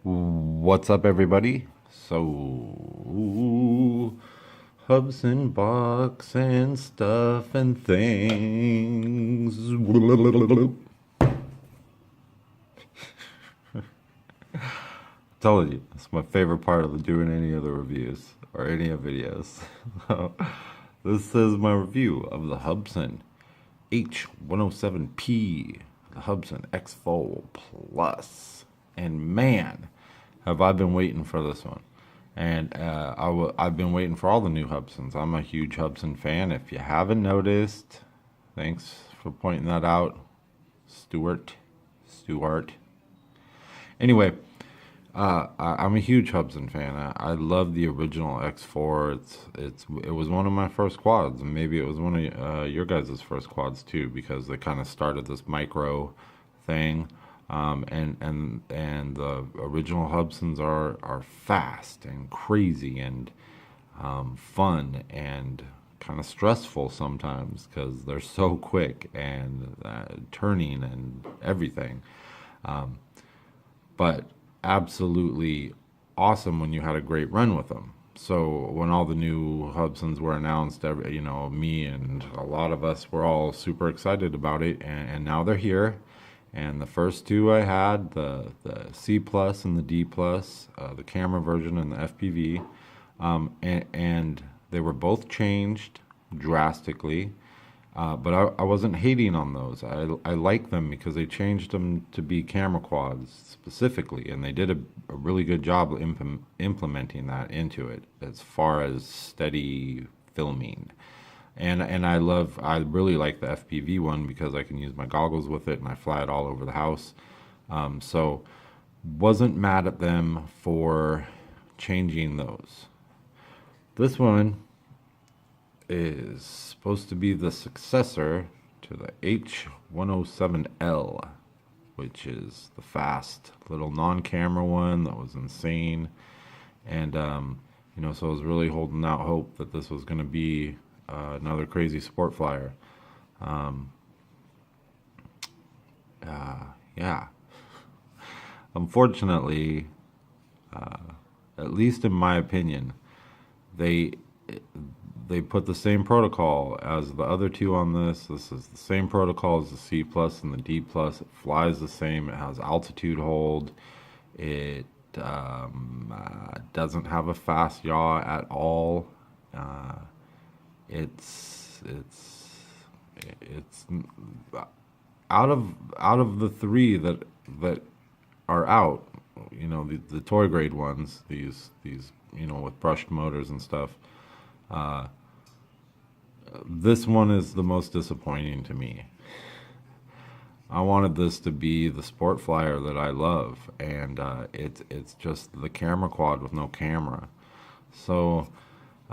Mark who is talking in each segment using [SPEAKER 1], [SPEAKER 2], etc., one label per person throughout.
[SPEAKER 1] What's up, everybody? So, Hubsan box and stuff and things. Told you, it's my favorite part of doing any of the reviews or any of videos. This is my review of the Hubsan H107P, the Hubsan X4 Plus. And man, have I been waiting for this one. And I've been waiting for all the new Hubsons. I'm a huge Hubsan fan. If you haven't noticed, thanks for pointing that out, Stuart. Anyway, I'm a huge Hubsan fan. I love the original X4. It was one of my first quads, and maybe it was one of your guys' first quads too, because they kind of started this micro thing. And the original Hubsons are fast and crazy and fun and kind of stressful sometimes because they're so quick and turning and everything. But absolutely awesome when you had a great run with them. So when all the new Hubsons were announced, me and a lot of us were all super excited about it, and now they're here. And the first two I had, the C plus and the D plus, the camera version and the FPV, and they were both changed drastically. But I wasn't hating on those. I like them because they changed them to be camera quads specifically, and they did a really good job implementing that into it as far as steady filming. And I really like the FPV one because I can use my goggles with it and I fly it all over the house. So wasn't mad at them for changing those. This one is supposed to be the successor to the H107L, which is the fast little non-camera one that was insane. And so I was really holding out hope that this was going to be another crazy sport flyer. Um, yeah. Unfortunately, at least in my opinion, they they put the same protocol as the other two on this. This is the same protocol as the C plus and the D plus. It flies the same. It has altitude hold. It doesn't have a fast yaw at all. Uh, it's out of the three that are out, the toy grade ones, these with brushed motors and stuff. Uh, this one is the most disappointing to me. I wanted this to be the sport flyer that I love, and it's just the camera quad with no camera. So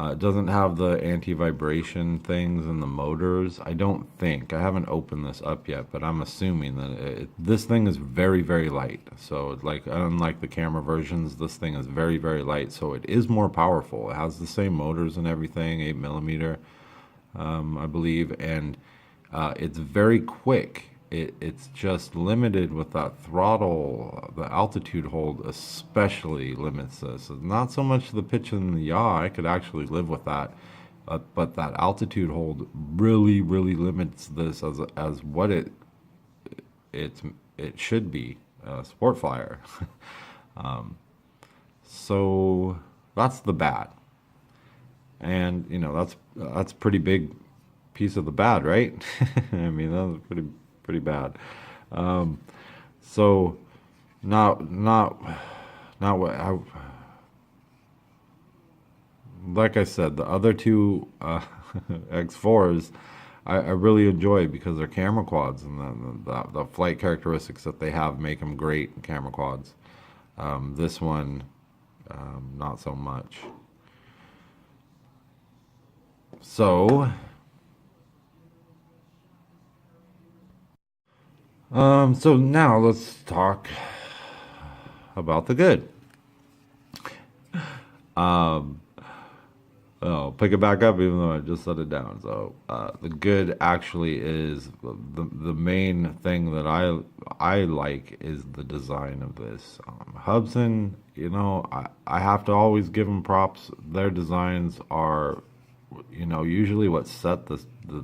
[SPEAKER 1] it doesn't have the anti-vibration things in the motors. I don't think. I haven't opened this up yet, but I'm assuming that this thing is very, very light. So like unlike the camera versions, this thing is very, very light. So it is more powerful. It has the same motors and everything, 8 millimeter, I believe, and it's very quick. It's just limited with that throttle. The altitude hold especially limits this. Not so much the pitch and the yaw. I could actually live with that. But that altitude hold really, really limits this as what it should be, a sport flyer. um, so that's the bad. And that's a pretty big piece of the bad, right? I mean, that was pretty bad. Um, so not what I like I said, the other two X4s I really enjoy because they're camera quads and the flight characteristics that they have make them great camera quads. This one, not so much. So now let's talk about the good. Um, Oh, pick it back up even though I just set it down. So the good actually is the main thing that I like is the design of this. Hubsan, I have to always give them props. Their designs are, usually what set the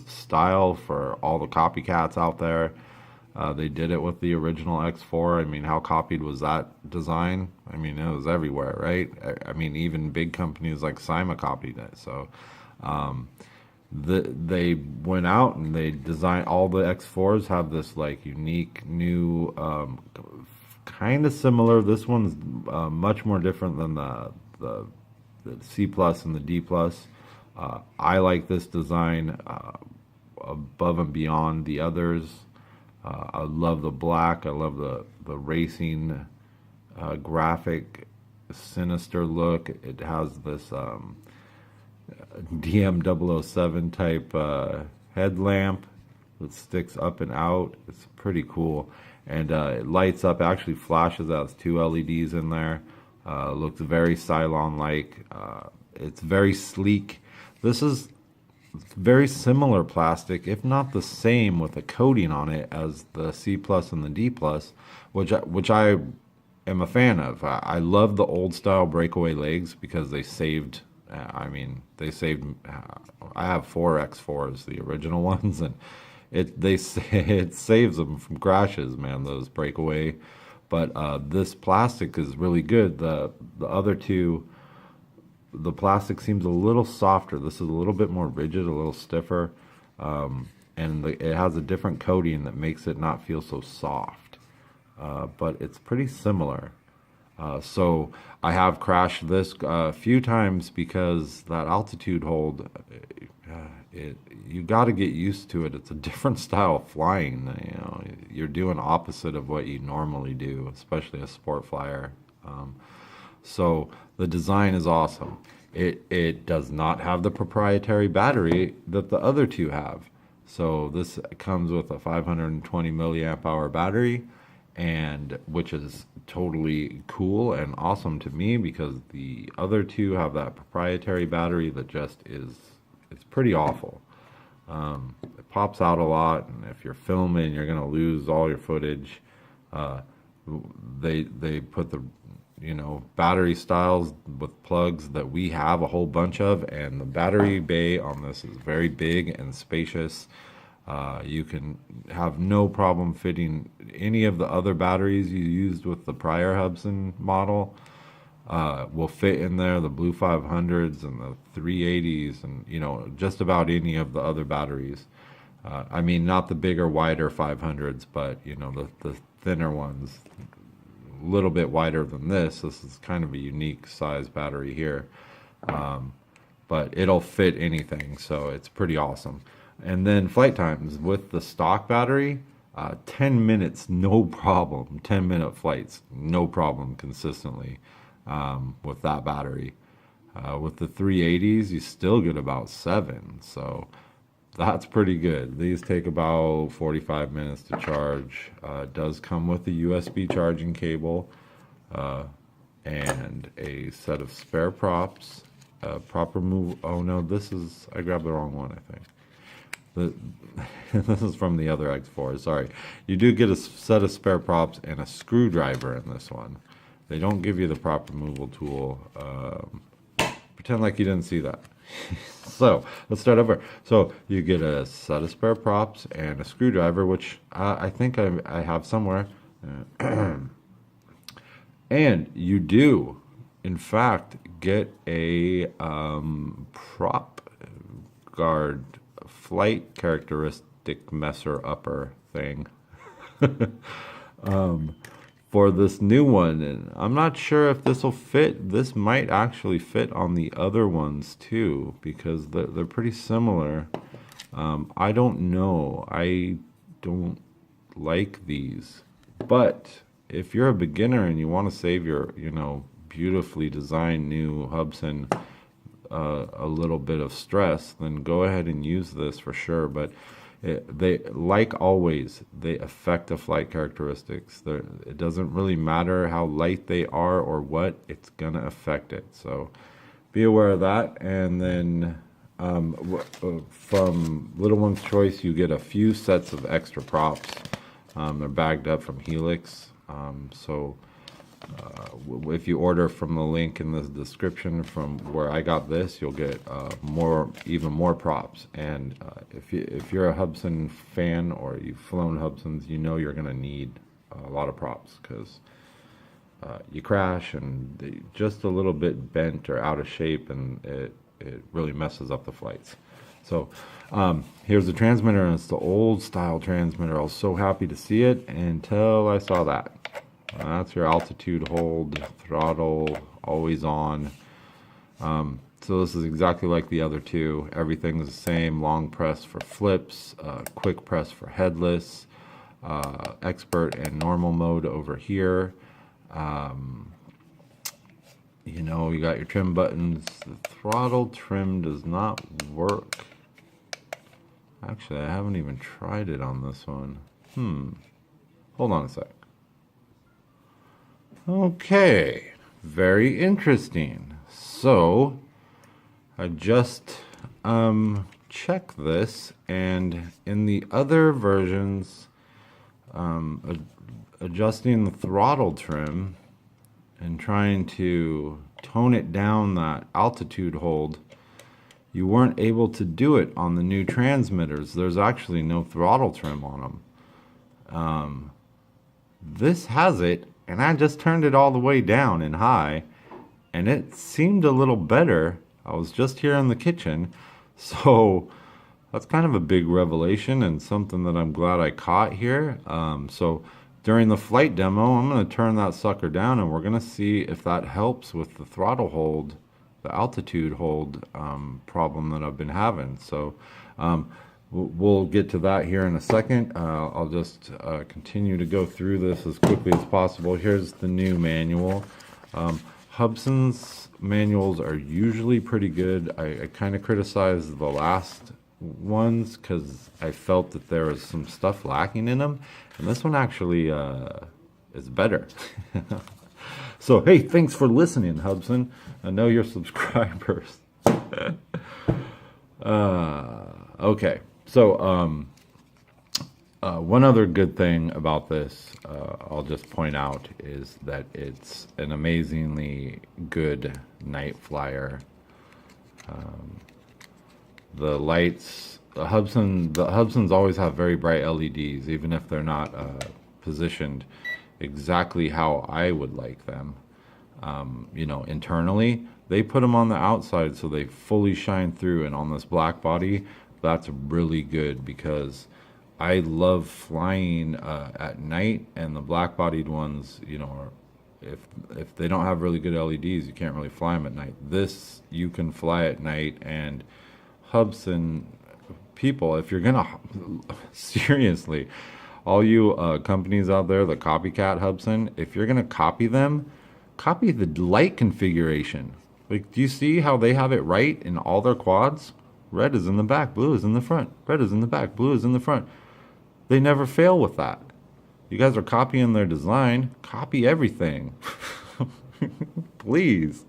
[SPEAKER 1] style for all the copycats out there. They did it with the original X4. I mean, how copied was that design? I mean, it was everywhere, right? I mean, even big companies like Cyma copied it. So they went out and they designed all the X4s have this like unique new, kind of similar. This one's much more different than the C plus and the D plus. I like this design above and beyond the others. I love the black. I love the racing graphic, sinister look. It has this DM007 type headlamp that sticks up and out. It's pretty cool. And it lights up, actually flashes out. There's two LEDs in there. Looks very Cylon-like. It's very sleek. This is very similar plastic, if not the same, with a coating on it as the C plus and the D plus, which I am a fan of. I love the old style breakaway legs because they saved. I mean, they saved. I have four X4s, the original ones, and it saves them from crashes, man. Those breakaway, but this plastic is really good. The other two, the plastic seems a little softer. This is a little bit more rigid, a little stiffer, and it has a different coating that makes it not feel so soft. But it's pretty similar. So I have crashed this a few times because that altitude hold, you got to get used to it. It's a different style of flying. You're doing opposite of what you normally do, especially a sport flyer. So the design is awesome. It does not have the proprietary battery that the other two have. So this comes with a 520 milliamp hour battery, and which is totally cool and awesome to me because the other two have that proprietary battery that just is it's pretty awful. It pops out a lot, and if you're filming, you're gonna lose all your footage. Uh, they put the battery styles with plugs that we have a whole bunch of, and the battery bay on this is very big and spacious. You can have no problem fitting any of the other batteries you used with the prior Hubsan model. Will fit in there, the blue 500s and the 380s, and just about any of the other batteries. I mean, not the bigger, wider 500s, but the thinner ones, a little bit wider than this. This is kind of a unique size battery here, but it'll fit anything, so it's pretty awesome. And then flight times with the stock battery, 10 minutes, no problem. 10-minute flights, no problem consistently with that battery. With the 380s, you still get about 7, so that's pretty good. These take about 45 minutes to charge. It does come with a USB charging cable and a set of spare props. Proper move. Oh no, I grabbed the wrong one, I think. This is from the other X4. Sorry. You do get a set of spare props and a screwdriver in this one. They don't give you the proper removal tool. Pretend like you didn't see that. So let's start over. So you get a set of spare props and a screwdriver, which I think I have somewhere. And you do, in fact, get a prop guard flight characteristic messer upper thing for this new one, and I'm not sure if this will fit. This might actually fit on the other ones too because they're pretty similar. I don't know. I don't like these, but if you're a beginner and you want to save your beautifully designed new Hubsan a little bit of stress, then go ahead and use this for sure. But they, like always, they affect the flight characteristics. It doesn't really matter how light they are or what, it's gonna affect it. So be aware of that. And then from Little One's Choice, you get a few sets of extra props. They're bagged up from Helix. If you order from the link in the description from where I got this, you'll get even more props. And if you're a Hubsan fan or you've flown Hubsans, you know you're going to need a lot of props because you crash and they just a little bit bent or out of shape, and it really messes up the flights. So here's the transmitter, and it's the old style transmitter. I was so happy to see it until I saw that. That's your altitude hold, throttle, always on. So this is exactly like the other two. Everything's the same. Long press for flips, quick press for headless, expert and normal mode over here. You know, you got your trim buttons. The throttle trim does not work. Actually, I haven't even tried it on this one. Hold on a sec. Okay, very interesting. So I just checked this, and in the other versions, adjusting the throttle trim and trying to tone it down, that altitude hold, you weren't able to do it on the new transmitters. There's actually no throttle trim on them. This has it, and I just turned it all the way down in high, and it seemed a little better. I was just here in the kitchen, so that's kind of a big revelation and something that I'm glad I caught here. So during the flight demo, I'm going to turn that sucker down, and we're going to see if that helps with the throttle hold, the altitude hold problem that I've been having. So we'll get to that here in a second. I'll just continue to go through this as quickly as possible. Here's the new manual. Hubsan's manuals are usually pretty good. I kind of criticized the last ones because I felt that there was some stuff lacking in them, and this one actually is better. So hey, thanks for listening, Hubsan. I know you're subscribers. Okay, so one other good thing about this, I'll just point out, is that it's an amazingly good night flyer. The lights, the Hubsans always have very bright LEDs, even if they're not positioned exactly how I would like them. You know, internally, they put them on the outside so they fully shine through, and on this black body, that's really good because I love flying at night, and the black-bodied ones, you know, if they don't have really good LEDs, you can't really fly them at night. This, you can fly at night, and Hubsan people, if you're gonna, seriously, all you companies out there that copycat Hubsan, if you're gonna copy them, copy the light configuration. Like, do you see how they have it right in all their quads? Red is in the back, blue is in the front. Red is in the back, blue is in the front. They never fail with that. You guys are copying their design. Copy everything. Please.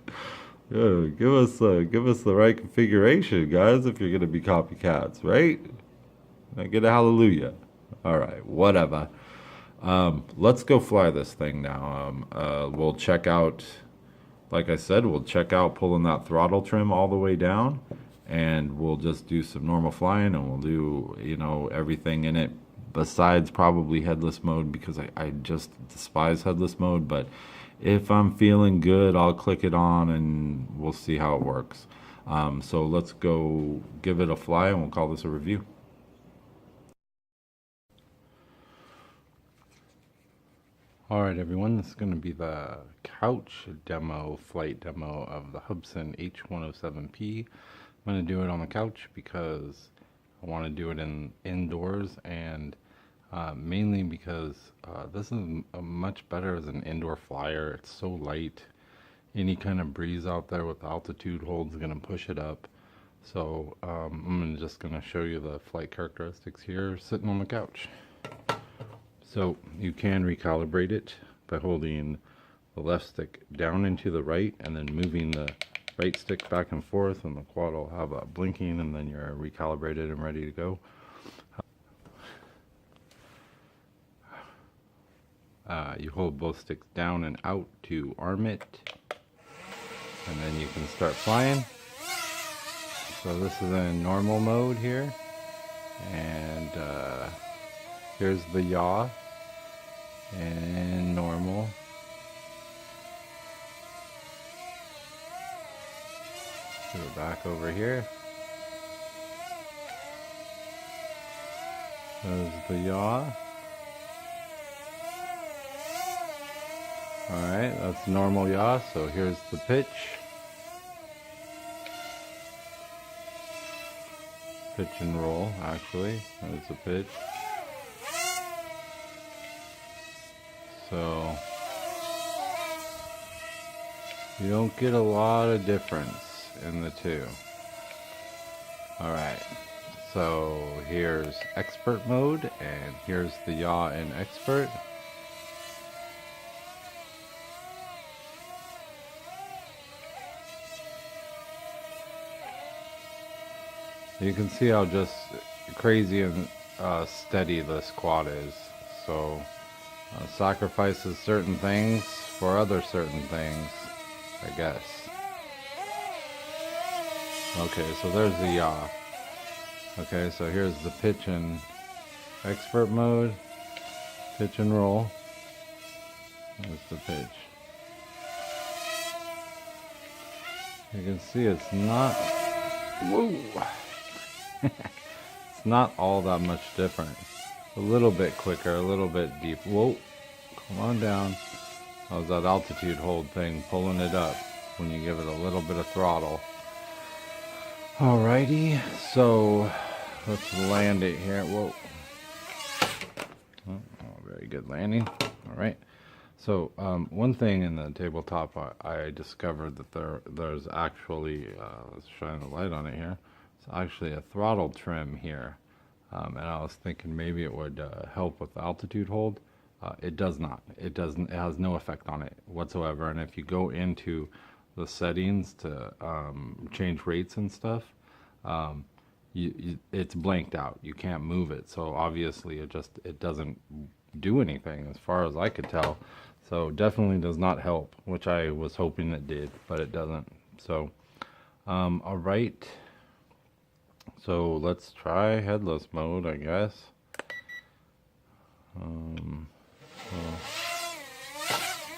[SPEAKER 1] Yeah, give us the right configuration, guys, if you're going to be copycats, right? Now get a hallelujah. All right, whatever. Let's go fly this thing now. We'll check out, like I said, we'll check out pulling that throttle trim all the way down, and we'll just do some normal flying, and we'll do, you know, everything in it besides probably headless mode, because I just despise headless mode. But if I'm feeling good, I'll click it on and we'll see how it works. So let's go give it a fly, and we'll call this a review. All right, everyone, this is going to be the couch demo, flight demo of the Hubsan H107P. I'm going to do it on the couch because I want to do it indoors, and mainly because this is much better as an indoor flyer. It's so light. Any kind of breeze out there with altitude hold is going to push it up. So I'm just going to show you the flight characteristics here sitting on the couch. So you can recalibrate it by holding the left stick down into the right and then moving the right stick back and forth, and the quad will have that blinking, and then you're recalibrated and ready to go. You hold both sticks down and out to arm it, and then you can start flying. So this is in normal mode here, and here's the yaw and normal. Put it back over here. There's the yaw. Alright, that's normal yaw, so here's the pitch. Pitch and roll, actually. There's the pitch. So, you don't get a lot of difference in the two. Alright, so here's expert mode, and here's the yaw in expert. You can see how just crazy and steady this quad is. So sacrifices certain things for other certain things, I guess. Okay, so there's the yaw. Okay, so here's the pitch and expert mode. Pitch and roll. There's the pitch. You can see it's not... Whoa! It's not all that much different. A little bit quicker, a little bit deep. Whoa! Come on down. That was that altitude hold thing, pulling it up when you give it a little bit of throttle. Alrighty, so let's land it here. Whoa. Oh, very good landing. Alright. So one thing in the tabletop, I discovered that there's actually, let's shine the light on it here. It's actually a throttle trim here. And I was thinking maybe it would help with the altitude hold. It does not. It has no effect on it whatsoever. And if you go into the settings to change rates and stuff, it's blanked out. You can't move it. So obviously it doesn't do anything as far as I could tell. So definitely does not help, which I was hoping it did, but it doesn't. So all right. So let's try headless mode, I guess. So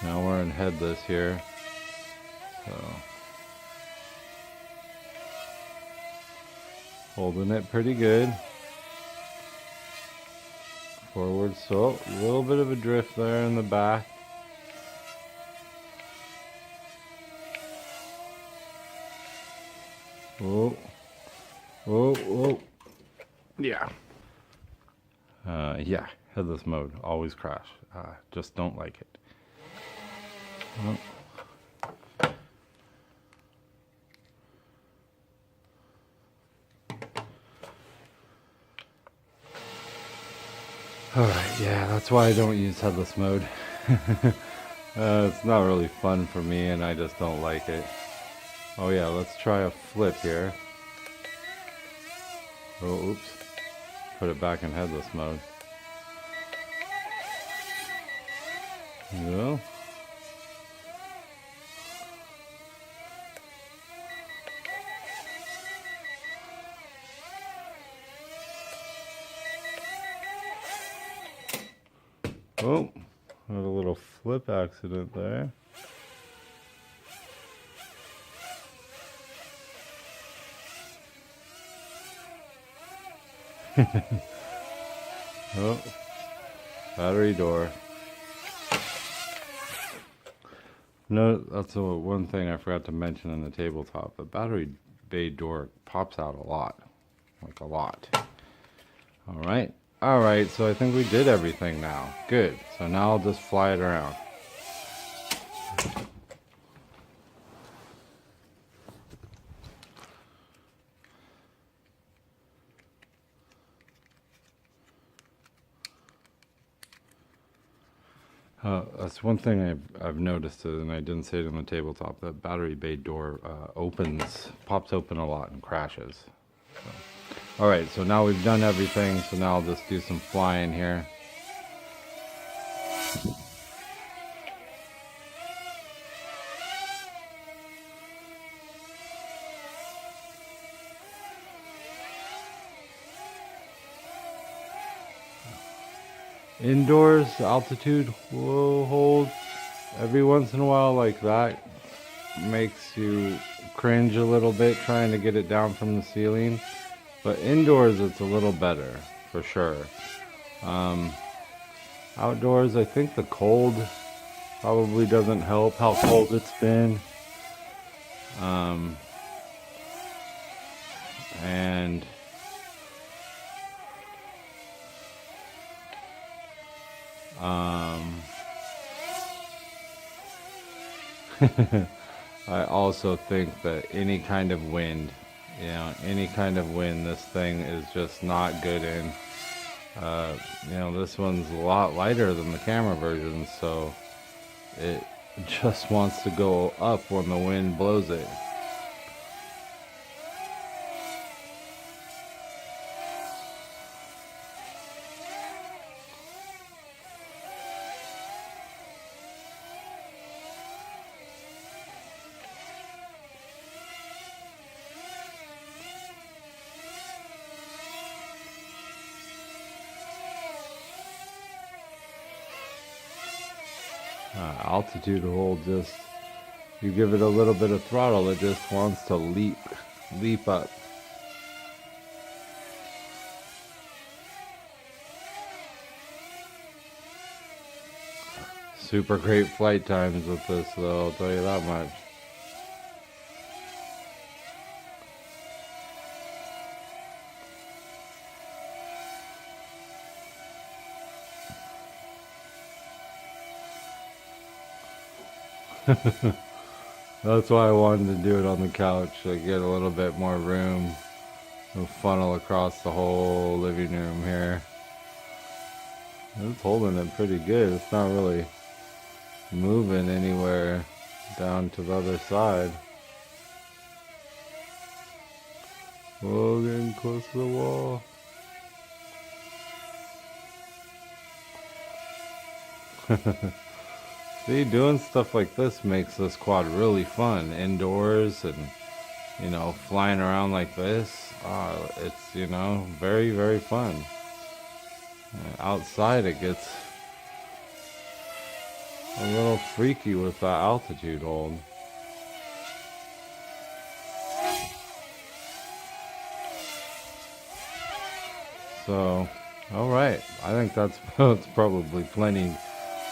[SPEAKER 1] now we're in headless here. So holding it pretty good. Forward, so a little bit of a drift there in the back. Whoa. Whoa, whoa. Yeah. Yeah, headless mode, always crash. Just don't like it. Well. Alright, yeah, that's why I don't use headless mode. It's not really fun for me, and I just don't like it. Oh yeah, let's try a flip here. Oh, oops. Put it back in headless mode. Yeah. Oh, had a little flip accident there. Oh, battery door. No, that's one thing I forgot to mention in the tabletop. The battery bay door pops out a lot, like a lot. All right, so I think we did everything now. Good, so now I'll just fly it around. That's one thing I've noticed, and I didn't say it on the tabletop. The battery bay door pops open a lot and crashes. So. All right, so now we've done everything. So now I'll just do some flying here. Indoors, altitude will hold every once in a while like that. Makes you cringe a little bit trying to get it down from the ceiling. But indoors, it's a little better, for sure. Outdoors, I think the cold probably doesn't help how cold it's been. And I also think that any kind of wind, this thing is just not good in. This one's a lot lighter than the camera version, so it just wants to go up when the wind blows it. Altitude hold, just you give it a little bit of throttle, it just wants to leap up. Super great flight times with this though, I'll tell you that much. That's why I wanted to do it on the couch, to get a little bit more room and funnel across the whole living room here. It's holding it pretty good. It's not really moving anywhere down to the other side. Oh, getting close to the wall. See, doing stuff like this makes this quad really fun. Indoors and, flying around like this. It's, very, very fun. Outside it gets a little freaky with that altitude hold. So, alright. I think that's probably plenty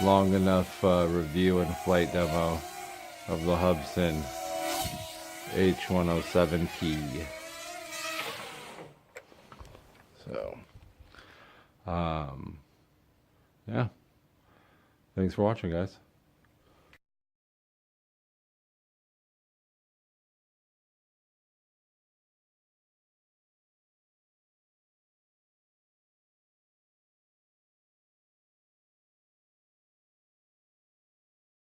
[SPEAKER 1] long enough review and flight demo of the Hubsan H107P. So, yeah. Thanks for watching, guys.